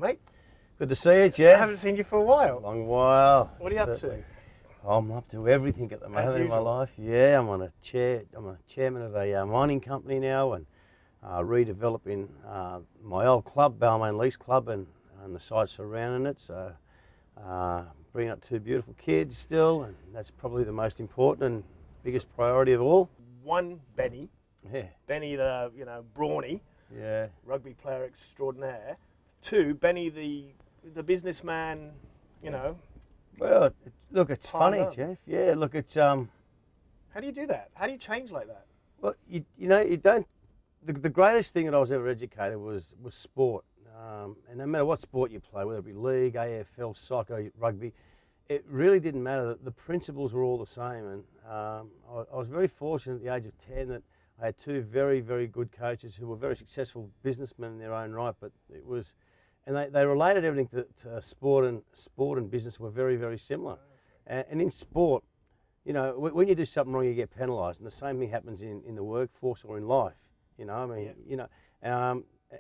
mate. Good to see you, Geoff. I haven't seen you for a while. Long while. What are you up to? I'm up to everything at the moment in my life. Yeah, I'm a chairman of a mining company now, and redeveloping my old club, Balmain Lease Club, and the sites surrounding it. So bringing up 2 beautiful kids still, and that's probably the most important and biggest priority of all. One, Benny. Yeah. Benny, the brawny. Yeah. Rugby player extraordinaire. 2, Benny, the businessman. Well, look, it's funny, up. Geoff. Yeah, look, it's How do you do that? How do you change like that? Well, you don't. The greatest thing that I was ever educated was sport, and no matter what sport you play, whether it be league, AFL, soccer, rugby, it really didn't matter. The principles were all the same, and I was very fortunate at the age of 10 that I had 2 very, very good coaches who were very successful businessmen in their own right. But it was, and they related everything to sport and business were very, very similar. And in sport, when you do something wrong, you get penalised, and the same thing happens in the workforce or in life. And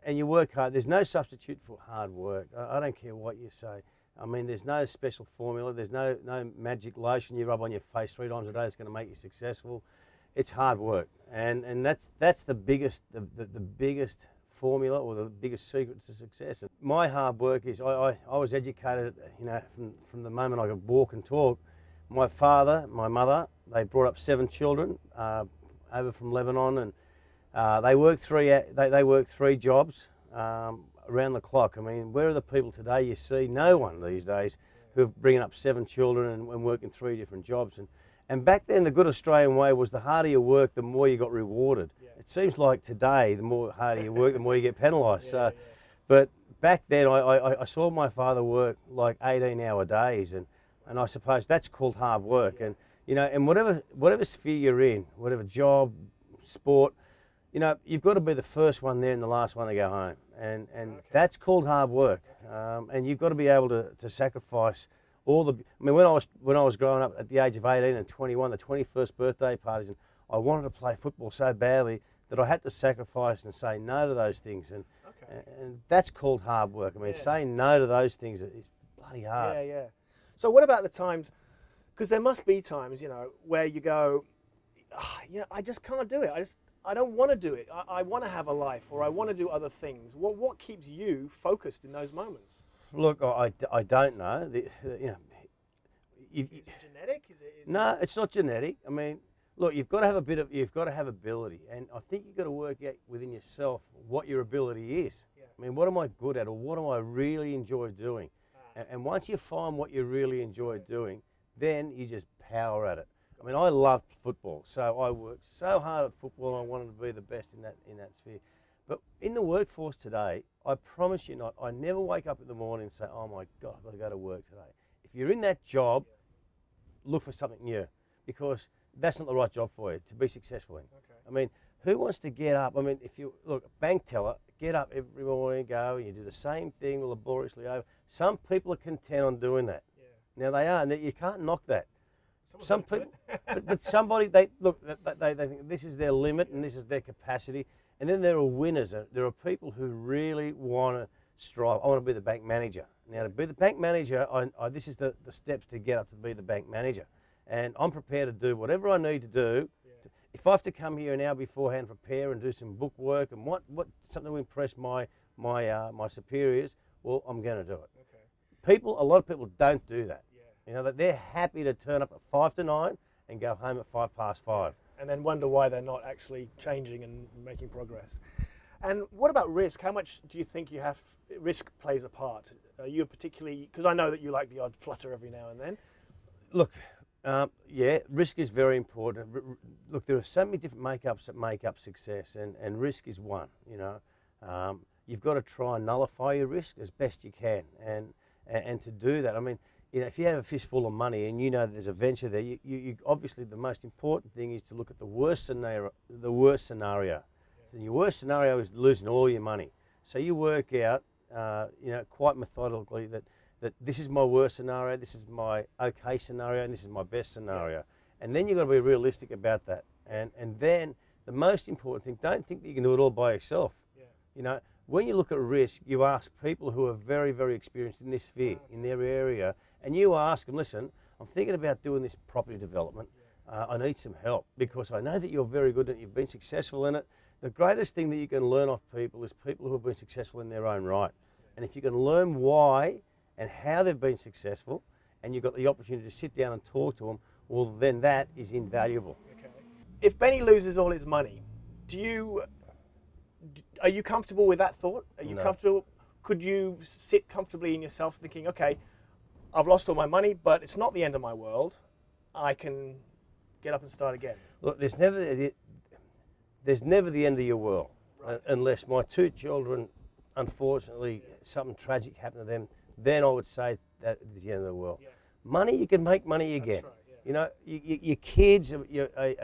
you work hard. There's no substitute for hard work. I don't care what you say. I mean, there's no special formula. There's no magic lotion you rub on your face 3 times a day that's going to make you successful. It's hard work, and that's the biggest formula or the biggest secret to success. And my hard work is I was educated, from the moment I could walk and talk. My father, my mother, they brought up 7 children over from Lebanon, and they worked 3 jobs around the clock. I mean, where are the people today? You see no one these days who are bringing up 7 children and working 3 different jobs. And back then, the good Australian way was the harder you work, the more you got rewarded. Yeah. It seems like today, the more harder you work, the more you get penalised. But back then, I saw my father work like 18-hour days, and I suppose that's called hard work. Yeah. And whatever sphere you're in, whatever job, sport, you've got to be the first one there and the last one to go home, and that's called hard work. And you've got to be able to sacrifice all the. I mean, when I was growing up at the age of 18 and 21, the 21st birthday parties, and I wanted to play football so badly that I had to sacrifice and say no to those things, and that's called hard work. I mean, saying no to those things is bloody hard. Yeah, yeah. So what about the times? Because there must be times, where you go, I just can't do it. I don't want to do it. I want to have a life, or I want to do other things. What keeps you focused in those moments? Look, I don't know. Is it genetic? No, it's not genetic. I mean, look, you've got to have ability, and I think you've got to work out within yourself what your ability is. Yeah. I mean, what am I good at, or what do I really enjoy doing? And once you find what you really enjoy doing, then you just power at it. I mean, I loved football, so I worked so hard at football, and I wanted to be the best in that sphere. But in the workforce today, I promise you not, I never wake up in the morning and say, oh my God, I've got to go to work today. If you're in that job, look for something new, because that's not the right job for you to be successful in. Okay. I mean, who wants to get up? I mean, if you look, a bank teller, get up every morning, go, and you do the same thing laboriously over. Some people are content on doing that. Yeah. Now they are, and you can't knock that. Some people, but somebody, they think this is their limit and this is their capacity. And then there are winners. There are people who really want to strive. I want to be the bank manager. Now, to be the bank manager, this is the steps to get up to be the bank manager. And I'm prepared to do whatever I need to do. Yeah. If I have to come here an hour beforehand, prepare and do some book work and something to impress my superiors, well, I'm going to do it. Okay. A lot of people don't do that. Yeah. That they're happy to turn up at 5 to 9 and go home at 5 past 5. And then wonder why they're not actually changing and making progress. And what about risk? How much do you think risk plays a part? Are you particularly, because I know that you like the odd flutter every now and then. Look, risk is very important. Look, there are so many different makeups that make up success, and risk is one. You've got to try and nullify your risk as best you can, and to do that, I mean, if you have a fistful of money and there's a venture there, you obviously the most important thing is to look at the worst scenario. Yeah. So your worst scenario is losing all your money. So you work out, quite methodically that this is my worst scenario, this is my okay scenario, and this is my best scenario. Yeah. And then you've got to be realistic about that. And then the most important thing, don't think that you can do it all by yourself. Yeah. when you look at risk, you ask people who are very, very experienced in this sphere, in their area, and you ask them, listen, I'm thinking about doing this property development. I need some help because I know that you're very good at it, you've been successful in it. The greatest thing that you can learn off people is people who have been successful in their own right. And if you can learn why and how they've been successful, and you've got the opportunity to sit down and talk to them, well, then that is invaluable. Okay. If Benny loses all his money, are you comfortable with that thought? Are you comfortable? Could you sit comfortably in yourself thinking, okay, I've lost all my money, but it's not the end of my world. I can get up and start again. Look, there's never the end of your world, right, unless my two children, unfortunately, something tragic happened to them. Then I would say that is the end of the world. Yeah. Money, you can make money again. That's right, yeah. You know, your kids are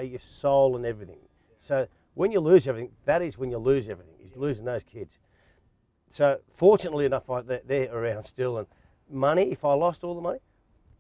your soul and everything. Yeah. So when you lose everything, that is when you lose everything. Is losing those kids. So fortunately enough, they're around still. And money, if I lost all the money,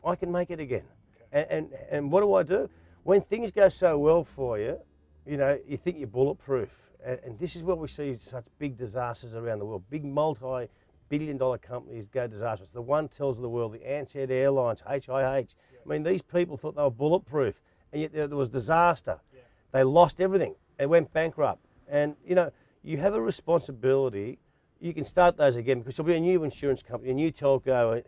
I can make it again. Okay. And what do? When things go so well for you, you know, you think you're bulletproof. And this is where we see such big disasters around the world. Big multi-billion-dollar companies go disastrous. The one tells the world, the Ansett Airlines, HIH. Yeah. I mean, these people thought they were bulletproof, and yet there was disaster. Yeah. They lost everything. They went bankrupt. And, you know, you have a responsibility. You can start those again because there'll be a new insurance company, a new telco.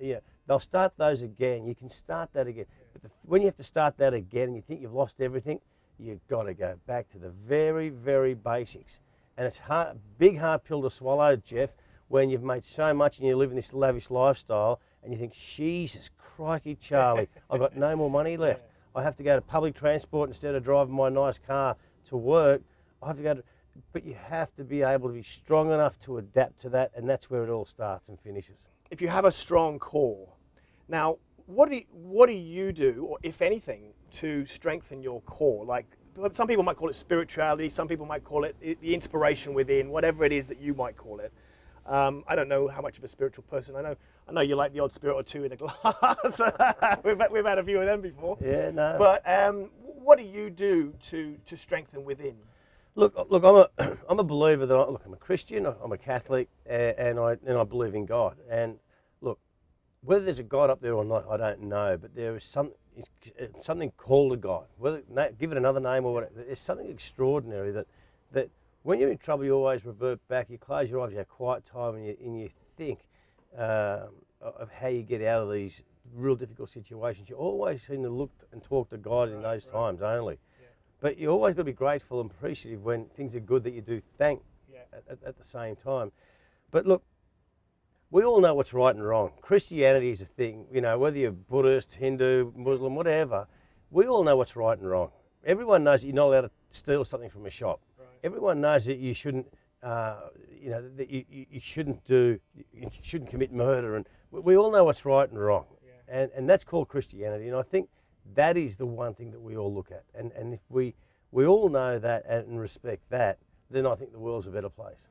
They'll start those again. You can start that again. Yeah. But when you have to start that again and you think you've lost everything, you've got to go back to the very, very basics. And it's a big, hard pill to swallow, Geoff, when you've made so much and you live in this lavish lifestyle and you think, Jesus crikey, Charlie, I've got no more money left. Yeah. I have to go to public transport instead of driving my nice car to work. I have to go to... But you have to be able to be strong enough to adapt to that, and that's where it all starts and finishes. If you have a strong core, now what do you do, or if anything, to strengthen your core? Like, some people might call it spirituality, some people might call it the inspiration within, whatever it is that you might call it. I don't know how much of a spiritual person. I know you like the odd spirit or two in a glass. we've had a few of them before. Yeah, no. But what do you do to strengthen within? Look, I'm a believer that I'm a Christian, I'm a Catholic, and I believe in God. And look, whether there's a God up there or not, I don't know. But there is something called a God. Give it another name or whatever. There's something extraordinary that when you're in trouble, you always revert back. You close your eyes, you have quiet time, and you think of how you get out of these real difficult situations. You always seem to look and talk to God in those times only. But you always got to be grateful and appreciative when things are good that you do thank at the same time. But look, we all know what's right and wrong. Christianity is a thing, you know, whether you're Buddhist, Hindu, Muslim, whatever, we all know what's right and wrong. Everyone knows that you're not allowed to steal something from a shop. Right. Everyone knows that you shouldn't, that you shouldn't commit murder. And we all know what's right and wrong. Yeah. And that's called Christianity. And I think that is the one thing that we all look at. And if we all know that and respect that, then I think the world's a better place.